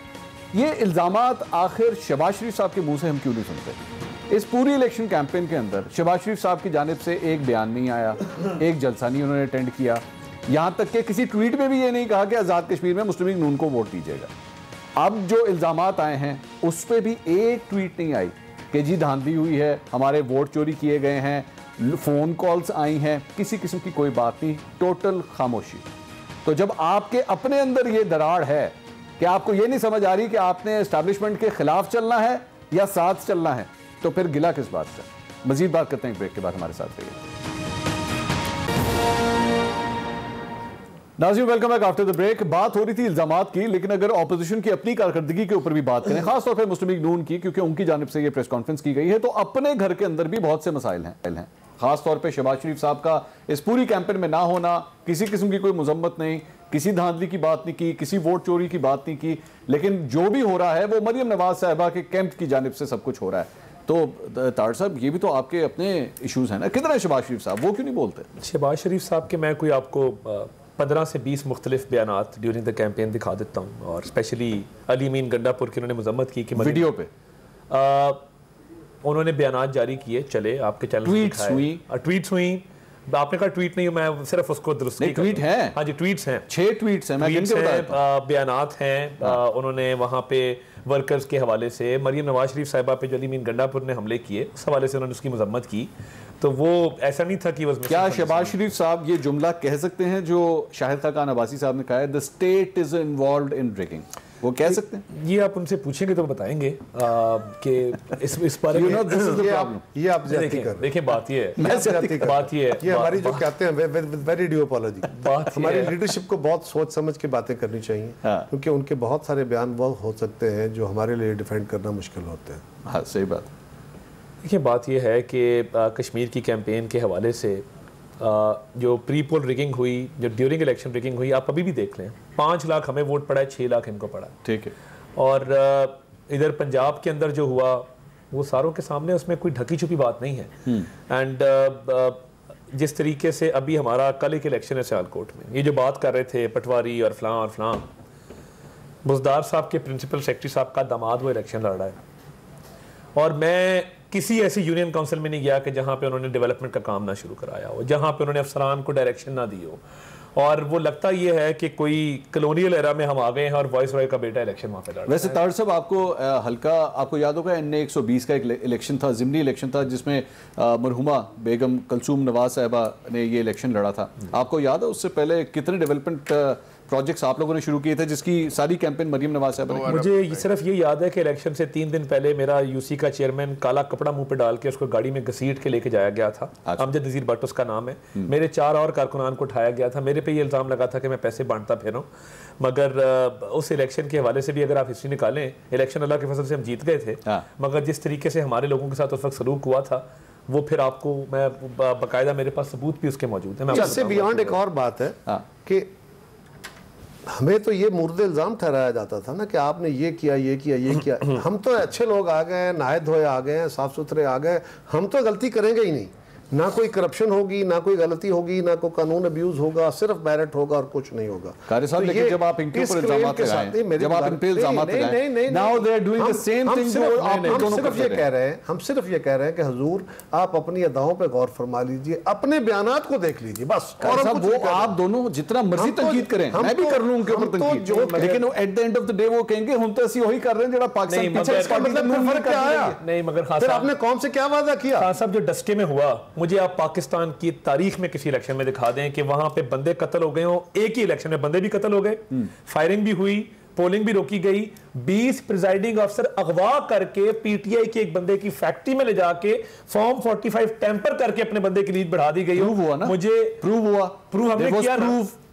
ये इल्जामात आखिर शहबाज शरीफ साहब के मुंह से हम क्यों नहीं सुनते? इस पूरी इलेक्शन कैंपेन के अंदर शहबाज शरीफ साहब की जानिब से एक बयान नहीं आया, एक जलसा नहीं उन्होंने अटेंड किया, यहाँ तक कि किसी ट्वीट में भी ये नहीं कहा कि आज़ाद कश्मीर में मुस्लिम लीग नून को वोट दीजिएगा। अब जो इल्जामात आए हैं उस पर भी एक ट्वीट नहीं आई कि जी धांधली हुई है, हमारे वोट चोरी किए गए हैं, फ़ोन कॉल्स आई हैं, किसी किस्म की कोई बात नहीं, टोटल खामोशी। तो जब आपके अपने अंदर ये दरार है कि आपको ये नहीं समझ आ रही कि आपने एस्टैब्लिशमेंट के खिलाफ चलना है या साथ चलना है, तो फिर गिला किस बात का? मजीद बात करते हैं ब्रेक के बाद, हमारे साथ रहिए। नाज़रीन, welcome back after the break. बात हो रही थी इल्जामात की, लेकिन अगर ऑपोजिशन की अपनी कारकर्दगी के ऊपर भी बात करें, खासतौर पर मुस्लिम लीग नून की, क्योंकि उनकी जानिब से ये प्रेस कॉन्फ्रेंस की गई है, तो अपने घर के अंदर भी बहुत से मसाइल हैं। खासतौर पर शहबाज शरीफ साहब का इस पूरी कैंपेन में ना होना, किसी किस्म की कोई मजम्मत नहीं, किसी धांधली की बात नहीं की, किसी वोट चोरी की बात नहीं की, लेकिन जो भी हो रहा है वो मरियम नवाज साहिबा के कैंप की जानिब से सब कुछ हो रहा है। तो तार साहब, ये भी तो आपके अपने इश्यूज हैं ना, किधर है शहबाज शरीफ साहब, वो क्यों नहीं बोलते? शहबाज शरीफ साहब के मैं कोई आपको 15 से 20 मुख्तलिफ बयानात ड्यूरिंग द कैंपेन दिखा देता हूँ, और स्पेशली अली मीन गंडापुर की उन्होंने मजम्मत की कि वीडियो पे उन्होंने बयानात जारी किए, चले आपके चैनल ट्वीट्स हुई। आपने कहा ट्वीट नहीं, मैं सिर्फ उसको दुरुस्त नहीं, ट्वीट हैं। हाँ जी, ट्वीट्स हैं, 6 ट्वीट्स हैं, बयानात हैं। उन्होंने वहाँ पे वर्कर्स के हवाले से मरियम नवाज शरीफ साहिबा पे जो अली मीन गंडापुर ने हमले किए, उस हवाले से उन्होंने उसकी मजम्मत की। तो वो ऐसा नहीं था कि क्या शहबाज शरीफ साहब ये जुमला कह सकते हैं जो शाहिद खान अब्बासी साहब ने कहा है, the state is involved in drinking? वो कह सकते हैं? ये आप उनसे पूछेंगे तो बताएंगे कि इस बारे में ये आप देखिए, बात ये है, ये हमारी जो कहते हैं वेरी ड्यू अपॉलॉजी, हमारी लीडरशिप को बहुत सोच समझ के बातें करनी चाहिए, क्योंकि उनके बहुत सारे बयान वो हो सकते हैं जो हमारे लिए डिफेंड करना मुश्किल होते हैं। हाँ, सही बात। देखिए, बात ये है कि कश्मीर की कैंपेन के हवाले से जो प्री पोल रिगिंग हुई, जो ड्यूरिंग इलेक्शन रिगिंग हुई, आप अभी भी देख लें, 5 लाख हमें वोट पड़ा है, 6 लाख इनको पड़ा, ठीक है। और इधर पंजाब के अंदर जो हुआ वो सारों के सामने, उसमें कोई ढकी छुपी बात नहीं है। एंड जिस तरीके से अभी हमारा कल एक इलेक्शन है सियालकोट में, ये जो बात कर रहे थे पटवारी और फलां, बुजदार साहब के प्रिंसिपल सेक्रेटरी साहब का दामाद वो इलेक्शन लड़ रहा है, और मैं किसी ऐसी यूनियन काउंसिल में नहीं गया कि जहाँ पे उन्होंने डेवलपमेंट का काम ना शुरू कराया हो, जहाँ पे उन्होंने अफसरान को डायरेक्शन ना दी हो, और वो लगता ये है कि कोई कलोनियल एरा में हम आ गए हैं और वॉइस रॉय का बेटा इलेक्शन वहाँ पे लड़ रहा है। वैसे तार साहब, आपको हल्का आपको याद होगा NA 120 का एक इलेक्शन था, ज़िमनी इलेक्शन था, जिसमें मरहुमा बेगम कलसूम नवाज साहिबा ने ये इलेक्शन लड़ा था। आपको याद है उससे पहले कितने डेवलपमेंट प्रोजेक्ट्स आप लोगों ने शुरू किए थे, जिसकी सारी कैंपेन मरियम नवाज साहिबा ने? मुझे सिर्फ ये याद है कि इलेक्शन से 3 दिन पहले मेरा UC का चेयरमैन काला कपड़ा मुंह पे डाल के उसको गाड़ी में घसीट के लेके जाया गया था। अमजद नज़ीर भट्ट उसका नाम है। मेरे 4 और कारकुनान को उठाया गया था, मेरे पे ये इल्ज़ाम लगा था कि मैं पैसे बांटता फिर हूँ। मगर उस इलेक्शन के हवाले से भी अगर आप हिस्ट्री निकालें, इलेक्शन अल्लाह के फजल से हम जीत गए थे, मगर जिस तरीके से हमारे लोगों के साथ उस वक्त सलूक हुआ था वो फिर आपको मैं बाकायदा मेरे पास सबूत भी उसके मौजूद है। इससे बियॉन्ड एक और बात है कि हमें तो ये मुर्द इल्ज़ाम ठहराया जाता था ना कि आपने ये किया ये किया ये किया। हम तो अच्छे लोग आ गए, नहाए धोए आ गए, साफ सुथरे आ गए, हम तो गलती करेंगे ही नहीं, ना कोई करप्शन होगी, ना कोई गलती होगी, ना कोई कानून अब्यूज होगा, सिर्फ बैलेट होगा और कुछ नहीं होगा। कारी साहब, लेकिन जब आप इनके ऊपर इल्जामात लगाएं, जब आप इन पे इल्जामात लगाएं, now they are doing the same thing जो आप दोनों सिर्फ ये कह रहे हैं, हम सिर्फ ये कह रहे हैं कि हुजूर आप अपनी अदाओं पे गौर फरमा लीजिए, अपने बयानात को देख लीजिए बस। और वो आप दोनों जितना मर्जी तनकीद करें, मैं भी कर लूं उनके ऊपर तनकीद, लेकिन at the end of the day वो कहेंगे हम तो ऐसी वही कर रहे हैं जो पाकिस्तान पीछे। इसका मतलब फर्क क्या आया? नहीं, मगर फिर आपने कौम से क्या वादा किया? खान साहब, जो डस्के में हुआ, मुझे आप पाकिस्तान की तारीख में किसी इलेक्शन में दिखा दें कि वहां पे बंदे कत्ल हो गए हो, एक ही इलेक्शन में बंदे भी कत्ल हो गए, फायरिंग भी हुई, पोलिंग भी रोकी गई, 20 प्रिजाइडिंग अफसर अगवा करके पीटीआई के एक बंदे की फैक्ट्री में ले जाके फॉर्म 45 टेम्पर करके अपने बंदे की लीड बढ़ा दी गई। प्रूव हुआ ना, मुझे प्रूव हुआ, प्रूव हमने किया,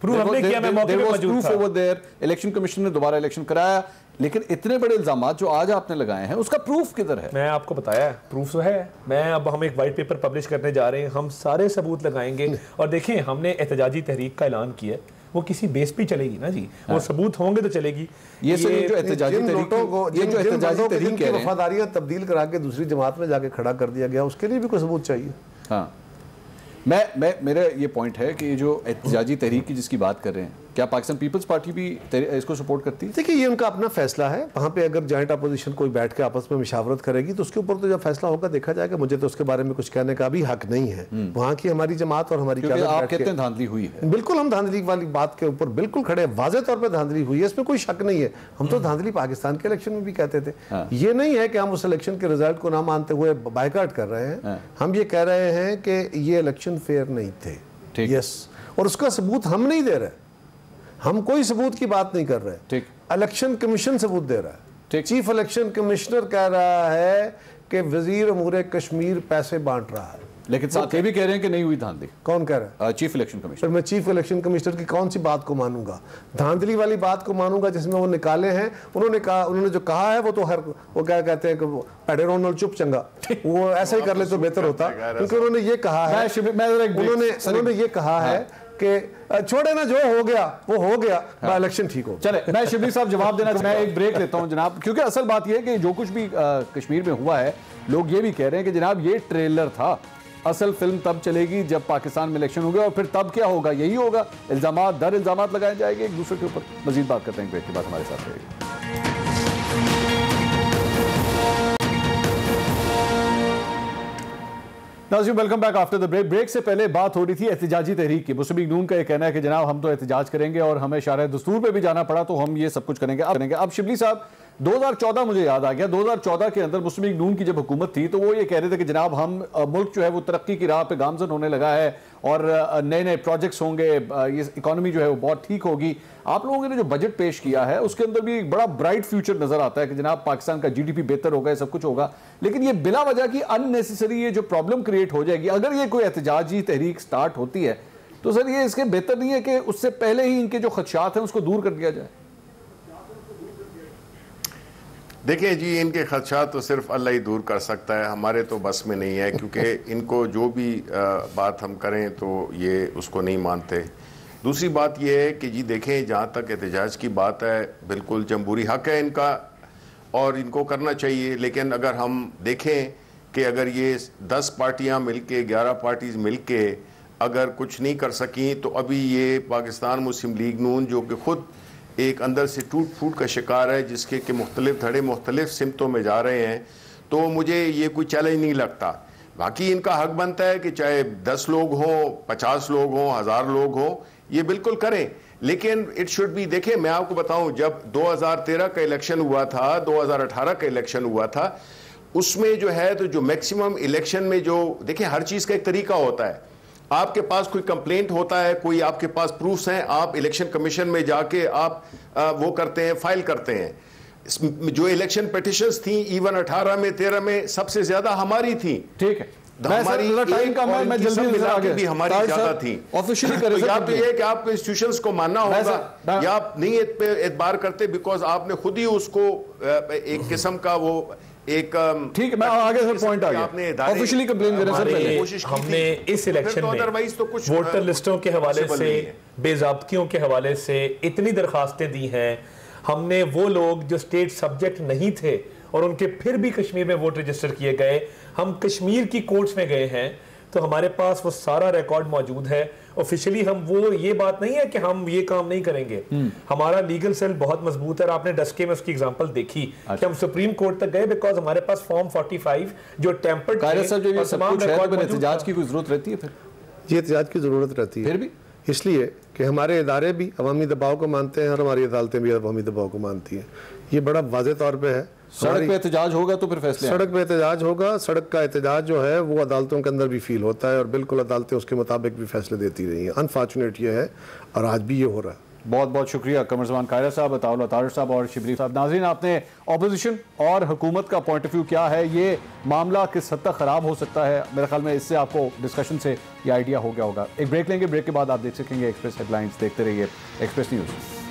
प्रूव हमने किया, मैं मौके पे मौजूद था। इलेक्शन कमीशन ने दोबारा इलेक्शन कराया, लेकिन इतने बड़े इल्जामात जो आज आपने लगाए हैं उसका प्रूफ किधर है? मैं आपको बताया है, प्रूफ तो है। मैं अब हम एक वाइट पेपर पब्लिश करने जा रहे हैं, हम सारे सबूत लगाएंगे। और देखिए, हमने एहतजाजी तहरीक का ऐलान किया, वो किसी बेस पे चलेगी ना जी, वो सबूत होंगे तो चलेगी। ये जो एहतजाजी तहरीक की वफादारियां तब्दील करा के दूसरी जमात में जाके खड़ा कर दिया गया, उसके लिए भी कोई सबूत चाहिए। हाँ, मेरा ये पॉइंट है कि जो एहतजाजी तहरीक की जिसकी बात कर रहे हैं, क्या पाकिस्तान पीपल्स पार्टी भी इसको सपोर्ट करती है? देखिए, ये उनका अपना फैसला है। वहाँ पे अगर जॉइंट अपोजिशन कोई बैठ के आपस में मुशावरत करेगी तो उसके ऊपर तो जब फैसला होगा देखा जाएगा। मुझे तो उसके बारे में कुछ कहने का भी हक नहीं है। वहाँ की हमारी जमात और हमारी आप कहते हैं धांधली हुई है, बिल्कुल हम धांधली वाली बात के ऊपर बिल्कुल खड़े, वाज़ेह तौर पर धांधली हुई है, इसमें कोई शक नहीं है। हम तो धांधली पाकिस्तान के इलेक्शन में भी कहते थे। ये नहीं है कि हम उस इलेक्शन के रिजल्ट को ना मानते हुए बायकॉट कर रहे हैं। हम ये कह रहे हैं कि ये इलेक्शन फेयर नहीं थे, यस, और उसका सबूत हम नहीं दे रहे, हम कोई सबूत की बात नहीं कर रहे। ठीक, इलेक्शन कमीशन सबूत दे रहा है। ठीक, चीफ इलेक्शन कमिश्नर कह रहा है कि वजीर अमूर कश्मीर पैसे बांट रहा है, लेकिन साथ ये भी कह रहे हैं कि नहीं हुई धांधली। कौन कह रहा है? Chief election commissioner. मैं चीफ इलेक्शन कमिश्नर की कौन सी बात को मानूंगा? धांधली वाली बात को मानूंगा जिसमें वो निकाले हैं। उन्होंने जो कहा है वो तो वो क्या कहते हैं कि पैडे रोनल चुप चंगा, वो ऐसा ही कर ले तो बेहतर होता, क्योंकि उन्होंने ये कहा है, उन्होंने ये कहा है कि छोड़े ना, जो हो गया वो हो गया, इलेक्शन ठीक हो। चले, मैं शिबली साहब जवाब देना, मैं एक ब्रेक लेता हूं जनाब, क्योंकि असल बात यह है कि जो कुछ भी कश्मीर में हुआ है, लोग ये भी कह रहे हैं कि जनाब ये ट्रेलर था, असल फिल्म तब चलेगी जब पाकिस्तान में इलेक्शन होगा, और फिर तब क्या होगा? यही होगा, इल्जामात दर इल्जामात लगाए जाएंगे एक दूसरे के ऊपर। मजीद बात करते हैं ब्रेक के बाद, हमारे साथ रहेगी। नाज़रीन, welcome back after the break. Break से पहले बात हो रही थी एहतजाजी तहरीक की। मुस्लिम लीग नून का ये कहना है कि जनाब हम तो एहतजाज करेंगे और हमें शारे दस्तूर पे भी जाना पड़ा तो हम ये सब कुछ करेंगे। अब शिबली साहब, 2014 मुझे याद आ गया, 2014 के अंदर मुस्लिम लीग नून की जब हुकूमत थी तो वो ये कह रहे थे कि जनाब हम मुल्क जो है वो तरक्की की राह पे गामजन होने लगा है और नए नए प्रोजेक्ट्स होंगे, ये इकॉनमी जो है वो बहुत ठीक होगी। आप लोगों ने जो बजट पेश किया है उसके अंदर भी एक बड़ा ब्राइट फ्यूचर नजर आता है कि जनाब पाकिस्तान का जीडीपी बेहतर होगा, सब कुछ होगा, लेकिन ये बिला वजह की अननेसेसरी ये जो प्रॉब्लम क्रिएट हो जाएगी अगर ये कोई एहतजाजी तहरीक स्टार्ट होती है तो सर ये इसके बेहतर नहीं है कि उससे पहले ही इनके जो खदशात हैं उसको दूर कर दिया जाए? देखिए जी, इनके खदशात तो सिर्फ अल्लाह ही दूर कर सकता है, हमारे तो बस में नहीं है, क्योंकि इनको जो भी बात हम करें तो ये उसको नहीं मानते। दूसरी बात ये है कि जी देखें, जहाँ तक एहतजाज की बात है, बिल्कुल जमहूरी हक है इनका और इनको करना चाहिए, लेकिन अगर हम देखें कि अगर ये 10 पार्टियाँ मिल के 11 पार्टीज मिल के अगर कुछ नहीं कर सकी तो अभी ये पाकिस्तान मुस्लिम लीग नून जो कि खुद एक अंदर से टूट फूट का शिकार है, जिसके कि मुख्तलिफ धड़े मुख्तलिफ सिमतों में जा रहे हैं, तो मुझे ये कोई चैलेंज नहीं लगता। बाकी इनका हक बनता है कि चाहे 10 लोग हों, 50 लोग हों, 1000 लोग हों, ये बिल्कुल करें, लेकिन इट शुड बी। देखिए, मैं आपको बताऊं, जब 2013 का इलेक्शन हुआ था, 2018 का इलेक्शन हुआ था, उसमें जो है तो जो मैक्सिमम इलेक्शन में जो देखिए हर चीज़ का एक तरीका होता है। आपके पास कोई कंप्लेंट होता है, कोई आपके पास प्रूफ्स हैं, आप इलेक्शन कमीशन में जाके आप वो करते हैं, फाइल करते हैं। जो इलेक्शन पिटिशंस थी इवन 18 में 13 में सबसे ज्यादा हमारी थी। ठीक है, हमारी भी हमारी ज्यादा थी। या तो ये कि आपको इंस्टीट्यूशंस को मानना होगा या आप नहीं एतबार करते, बिकॉज आपने खुद ही उसको एक किस्म का वो एक ठीक है, मैं आगे सर पॉइंट आ गया, ऑफिशियली कंप्लेन करें सर। हमने इस इलेक्शन में तो कुछ वोटर लिस्टों के हवाले से, बेज़ाब्तियों के हवाले से इतनी दरखास्तें दी हैं। हमने वो लोग जो स्टेट सब्जेक्ट नहीं थे और उनके फिर भी कश्मीर में वोट रजिस्टर किए गए, हम कश्मीर की कोर्ट्स में गए हैं, तो हमारे पास वो सारा रिकॉर्ड मौजूद है ऑफिशियली। हम वो ये बात नहीं है कि हम ये काम नहीं करेंगे, हमारा लीगल सेल बहुत मजबूत है। और आपने डस्के में उसकी एग्जांपल देखी कि हम सुप्रीम कोर्ट तक गए बिकॉज हमारे पास फॉर्म 45 जो टेम्पर्ड एहतजाज की कोई जरूरत रहती है? फिर ये एहतजाज की जरूरत रहती है, फिर भी इसलिए कि हमारे इदारे भी अवामी दबाव को मानते हैं और हमारी अदालतें भी अवामी दबाव को मानती हैं। ये बड़ा वाज़ेह तौर पे है। सड़क पे एहतजाज होगा तो फिर फैसले, सड़क पे एहतजाज होगा, सड़क का एहतजाज जो है वो अदालतों के अंदर भी फील होता है और बिल्कुल अदालतें उसके मुताबिक भी फैसले देती रही हैं। अनफॉर्चुनेट ये है और आज भी ये हो रहा है। बहुत बहुत शुक्रिया कमर ज़मान कायरा साहब, अताउल्लाह तारिर साहब और शिबली साहब। नाज़रीन, आपने अपोजिशन और हुकूमत का पॉइंट ऑफ व्यू क्या है, ये मामला किस हद तक ख़राब हो सकता है, मेरे ख्याल में इससे आपको डिस्कशन से ये आइडिया हो गया होगा। एक ब्रेक लेंगे, ब्रेक के बाद आप देख सकेंगे एक्सप्रेस हेडलाइंस। देखते रहिए एक्सप्रेस न्यूज़।